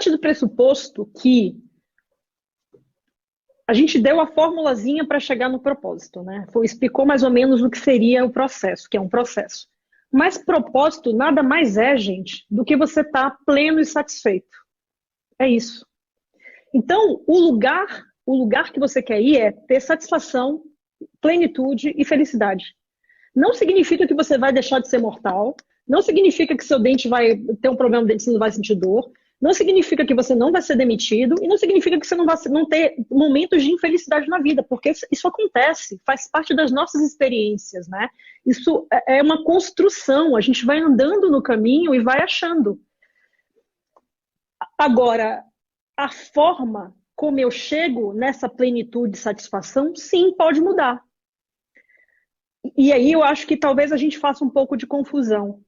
parte do pressuposto que a gente deu a formulazinha para chegar no propósito, né? Explicou mais ou menos o que seria o processo, que é um processo. Mas propósito nada mais é, gente, do que você estar pleno e satisfeito. É isso. Então, o lugar que você quer ir é ter satisfação, plenitude e felicidade. Não significa que você vai deixar de ser mortal, não significa que seu dente vai ter um problema de dente, você não vai sentir dor, não significa que você não vai ser demitido e não significa que você não vai não ter momentos de infelicidade na vida, porque isso acontece, faz parte das nossas experiências, né? Isso é uma construção, a gente vai andando no caminho e vai achando. Agora, a forma como eu chego nessa plenitude e satisfação, sim, pode mudar. E aí eu acho que talvez a gente faça um pouco de confusão.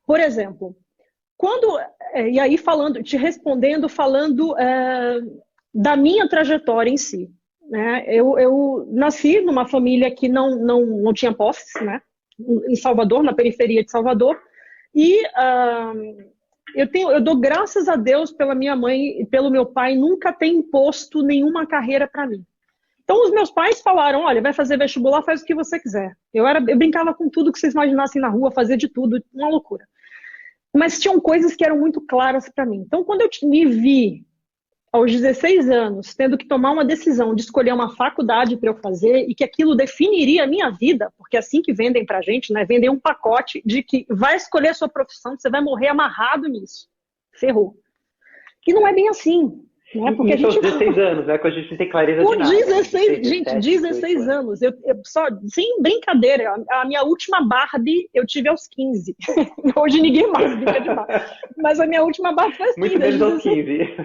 Por exemplo, e aí te respondendo, falando da minha trajetória em si. Né? Eu nasci numa família que não tinha posses, né? Em Salvador, na periferia de Salvador, e eu dou graças a Deus pela minha mãe e pelo meu pai nunca ter imposto nenhuma carreira para mim. Então, os meus pais falaram, olha, vai fazer vestibular, faz o que você quiser. Eu brincava com tudo que vocês imaginassem na rua, fazia de tudo, uma loucura. Mas tinham coisas que eram muito claras para mim. Então, quando eu me vi, aos 16 anos, tendo que tomar uma decisão de escolher uma faculdade para eu fazer e que aquilo definiria a minha vida, porque é assim que vendem para a gente, né? Vendem um pacote de que vai escolher a sua profissão, você vai morrer amarrado nisso. Ferrou. E não é bem assim. Né? Porque isso aos 16 anos, né? Quando a gente não tem clareza de nada. 16, gente, 16 anos. Eu só, sem brincadeira, a minha última Barbie eu tive aos 15. Hoje ninguém mais brinca de Barbie. Mas a minha última Barbie foi aos 15. Muito menos aos 15.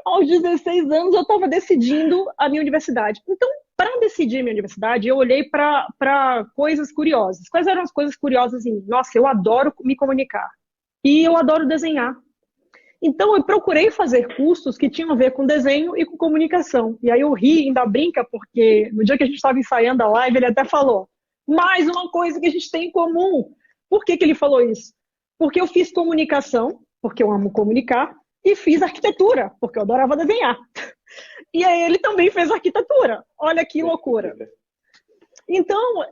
Aos 16 anos eu estava decidindo a minha universidade. Então, para decidir a minha universidade, eu olhei para coisas curiosas. Quais eram as coisas curiosas em mim? Nossa, eu adoro me comunicar. E eu adoro desenhar. Então, eu procurei fazer cursos que tinham a ver com desenho e com comunicação. E aí eu ri, ainda brinca, porque no dia que a gente estava ensaiando a live, ele até falou, mais uma coisa que a gente tem em comum. Por que ele falou isso? Porque eu fiz comunicação, porque eu amo comunicar, e fiz arquitetura, porque eu adorava desenhar. E aí ele também fez arquitetura. Olha que loucura. Então,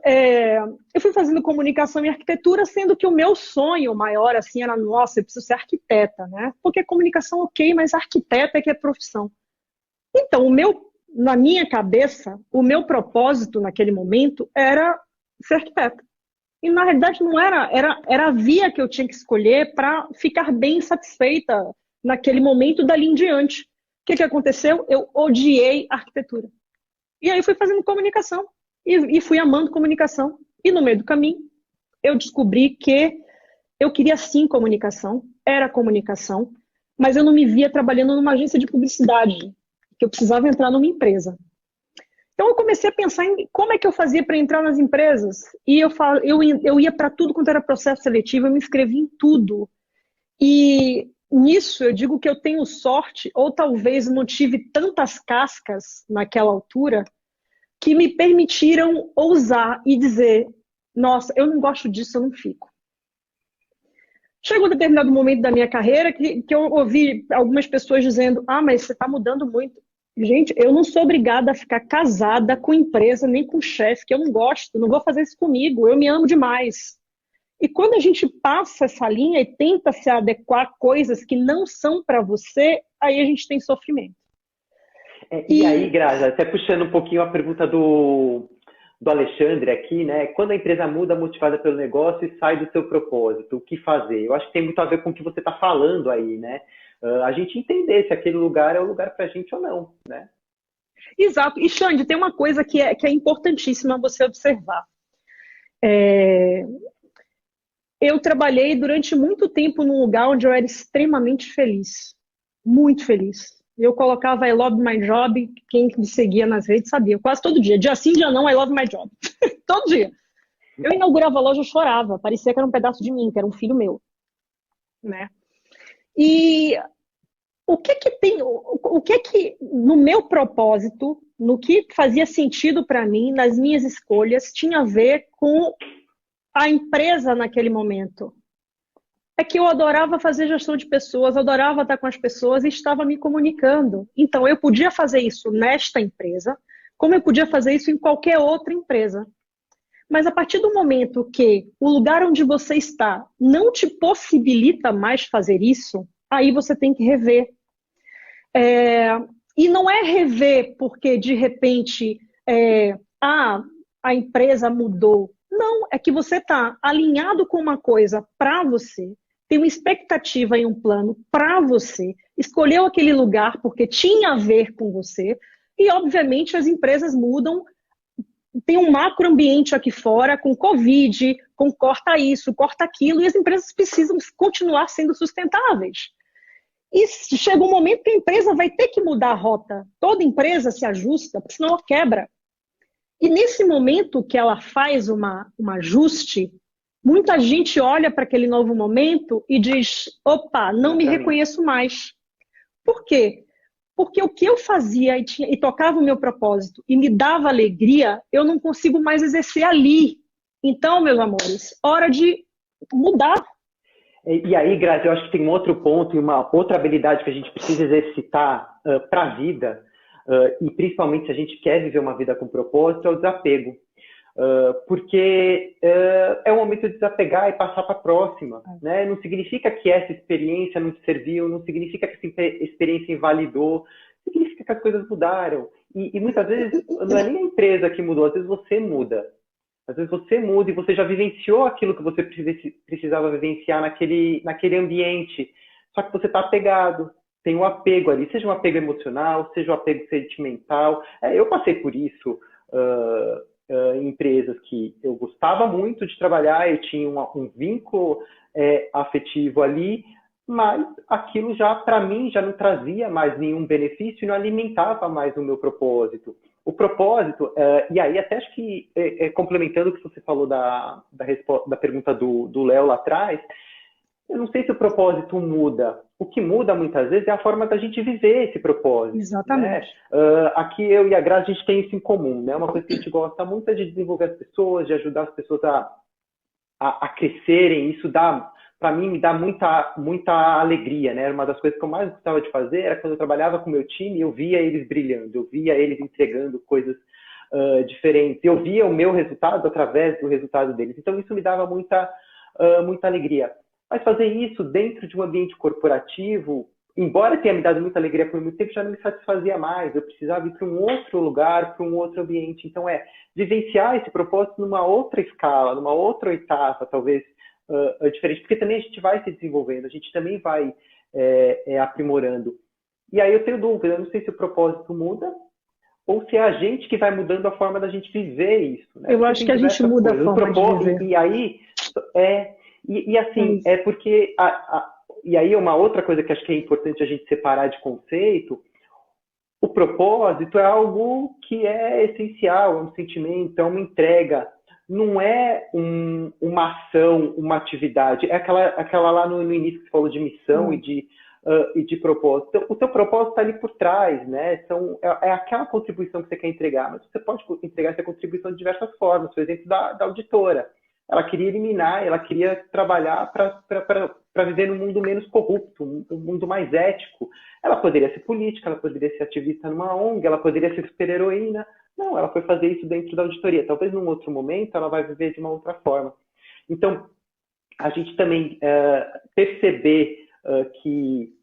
eu fui fazendo comunicação e arquitetura, sendo que o meu sonho maior, assim, era, nossa, eu preciso ser arquiteta, né? Porque comunicação, ok, mas arquiteta é que é profissão. Então, na minha cabeça, o meu propósito naquele momento era ser arquiteta. E, na realidade, não era a via que eu tinha que escolher para ficar bem satisfeita naquele momento dali em diante. O que aconteceu? Eu odiei arquitetura. E aí fui fazendo comunicação. E fui amando comunicação. E no meio do caminho, eu descobri que eu queria sim comunicação, era comunicação, mas eu não me via trabalhando numa agência de publicidade, que eu precisava entrar numa empresa. Então eu comecei a pensar em como é que eu fazia para entrar nas empresas. E eu ia para tudo quanto era processo seletivo, eu me inscrevi em tudo. E nisso eu digo que eu tenho sorte, ou talvez não tive tantas cascas naquela altura, que me permitiram ousar e dizer, nossa, eu não gosto disso, eu não fico. Chegou um determinado momento da minha carreira que eu ouvi algumas pessoas dizendo, mas você está mudando muito. Gente, eu não sou obrigada a ficar casada com empresa, nem com chefe, que eu não gosto, não vou fazer isso comigo, eu me amo demais. E quando a gente passa essa linha e tenta se adequar a coisas que não são para você, aí a gente tem sofrimento. E aí, Graça, até puxando um pouquinho a pergunta do Alexandre aqui, né? Quando a empresa muda motivada pelo negócio e sai do seu propósito, o que fazer? Eu acho que tem muito a ver com o que você está falando aí, né? A gente entender se aquele lugar é o lugar para a gente ou não, né? Exato. E, Xande, tem uma coisa que é importantíssima você observar. Eu trabalhei durante muito tempo num lugar onde eu era extremamente feliz. Muito feliz. Eu colocava I love my job, quem me seguia nas redes sabia, quase todo dia. Dia sim, dia não, I love my job. Todo dia. Eu inaugurava a loja, eu chorava. Parecia que era um pedaço de mim, que era um filho meu. Né? E o que no meu propósito, no que fazia sentido para mim, nas minhas escolhas, tinha a ver com a empresa naquele momento. É que eu adorava fazer gestão de pessoas, adorava estar com as pessoas e estava me comunicando. Então, eu podia fazer isso nesta empresa, como eu podia fazer isso em qualquer outra empresa. Mas a partir do momento que o lugar onde você está não te possibilita mais fazer isso, aí você tem que rever. É, e não é rever porque de repente ah, a empresa mudou. Não, é que você está alinhado com uma coisa para você, tem uma expectativa e um plano para você, escolheu aquele lugar porque tinha a ver com você, e obviamente as empresas mudam, tem um macroambiente aqui fora com Covid, com corta isso, corta aquilo, e as empresas precisam continuar sendo sustentáveis. E chega um momento que a empresa vai ter que mudar a rota. Toda empresa se ajusta, porque senão ela quebra. E nesse momento que ela faz um ajuste, muita gente olha para aquele novo momento e diz: opa, não me reconheço mais. Por quê? Porque o que eu fazia e tocava o meu propósito e me dava alegria, eu não consigo mais exercer ali. Então, meus amores, hora de mudar. E aí, Grazi, eu acho que tem um outro ponto e uma outra habilidade que a gente precisa exercitar para a vida, e principalmente se a gente quer viver uma vida com propósito, é o desapego. Porque é o momento de desapegar e passar para a próxima. Né? Não significa que essa experiência não te serviu, não significa que essa experiência invalidou, significa que as coisas mudaram. E muitas vezes não é nem a empresa que mudou, às vezes você muda. Às vezes você muda e você já vivenciou aquilo que você precisava vivenciar naquele ambiente. Só que você está apegado, tem um apego ali, seja um apego emocional, seja um apego sentimental. Eu passei por isso em empresas que eu gostava muito de trabalhar, eu tinha um vínculo afetivo ali, mas aquilo já, para mim, já não trazia mais nenhum benefício e não alimentava mais o meu propósito. O propósito, e aí até acho que, complementando o que você falou da pergunta do Léo lá atrás, eu não sei se o propósito muda. O que muda muitas vezes é a forma da gente viver esse propósito. Exatamente. Né? Aqui eu e a Graça, a gente tem isso em comum. Né? Uma coisa que a gente gosta muito é de desenvolver as pessoas, de ajudar as pessoas a crescerem. Isso dá, para mim, me dá muita alegria. Né? Uma das coisas que eu mais gostava de fazer era quando eu trabalhava com o meu time e eu via eles brilhando, eu via eles entregando coisas diferentes. Eu via o meu resultado através do resultado deles. Então, isso me dava muita alegria. Mas fazer isso dentro de um ambiente corporativo, embora tenha me dado muita alegria por muito tempo, já não me satisfazia mais. Eu precisava ir para um outro lugar, para um outro ambiente. Então, vivenciar esse propósito numa outra escala, numa outra etapa, talvez, diferente. Porque também a gente vai se desenvolvendo, a gente também vai aprimorando. E aí eu tenho dúvida, eu não sei se o propósito muda ou se é a gente que vai mudando a forma da gente viver isso. Né? Eu acho que a gente muda a forma de viver. E aí, assim, é porque... E aí uma outra coisa que acho que é importante a gente separar de conceito, o propósito é algo que é essencial, é um sentimento, é uma entrega. Não é uma ação, uma atividade. É aquela lá no início que você falou de missão e de propósito. Então, o teu propósito está ali por trás, né? É aquela contribuição que você quer entregar, mas você pode entregar essa contribuição de diversas formas. Por exemplo, da auditora. Ela queria eliminar, ela queria trabalhar para viver num mundo menos corrupto, um mundo mais ético. Ela poderia ser política, ela poderia ser ativista numa ONG, ela poderia ser super-heroína. Não, ela foi fazer isso dentro da auditoria. Talvez num outro momento ela vai viver de uma outra forma. Então, a gente também perceber que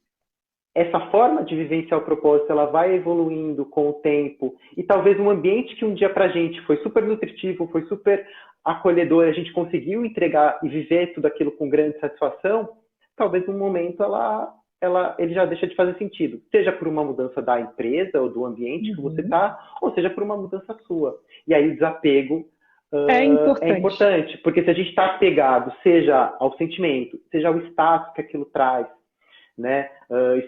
essa forma de vivenciar o propósito, ela vai evoluindo com o tempo. E talvez um ambiente que um dia para a gente foi super nutritivo, foi super acolhedor, a gente conseguiu entregar e viver tudo aquilo com grande satisfação, talvez num momento ele já deixa de fazer sentido. Seja por uma mudança da empresa ou do ambiente que você está, ou seja por uma mudança sua. E aí o desapego é importante, porque se a gente está apegado, seja ao sentimento, seja ao status que aquilo traz, né?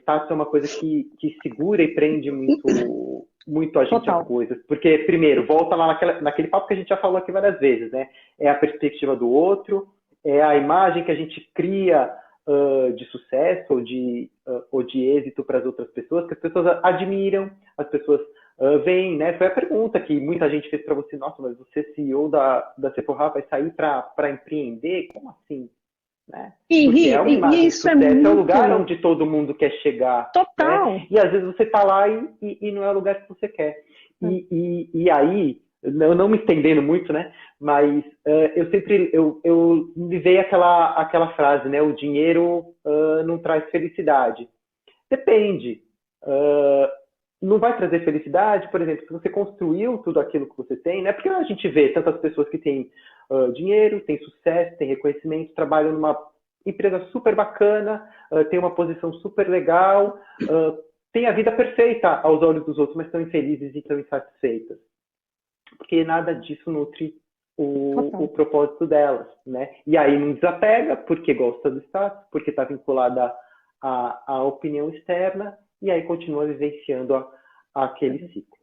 Status é uma coisa que segura e prende muito a gente a coisas. Porque, primeiro, volta lá naquele papo que a gente já falou aqui várias vezes, né? É a perspectiva do outro, é a imagem que a gente cria de sucesso ou de êxito para as outras pessoas, que as pessoas admiram, as pessoas veem, né? Foi a pergunta que muita gente fez para você: nossa, mas você, CEO da Sephora, vai sair para empreender? Como assim? né? E, Porque é uma imagem de isso é sucesso, é o muito lugar onde todo mundo quer chegar. total. Né? E às vezes você está lá e não é o lugar que você quer. E aí, eu não me estendendo muito, né? Mas eu sempre me veio aquela frase, né? O dinheiro não traz felicidade. Depende. Não vai trazer felicidade, por exemplo, se você construiu tudo aquilo que você tem, né? Porque a gente vê tantas pessoas que têm dinheiro, têm sucesso, têm reconhecimento, trabalham numa empresa super bacana, tem uma posição super legal, tem a vida perfeita aos olhos dos outros, mas estão infelizes e estão insatisfeitas. Porque nada disso nutre o propósito delas, né? E aí não desapega, porque gosta do status, porque está vinculada à opinião externa, e aí continua vivenciando aquele ciclo.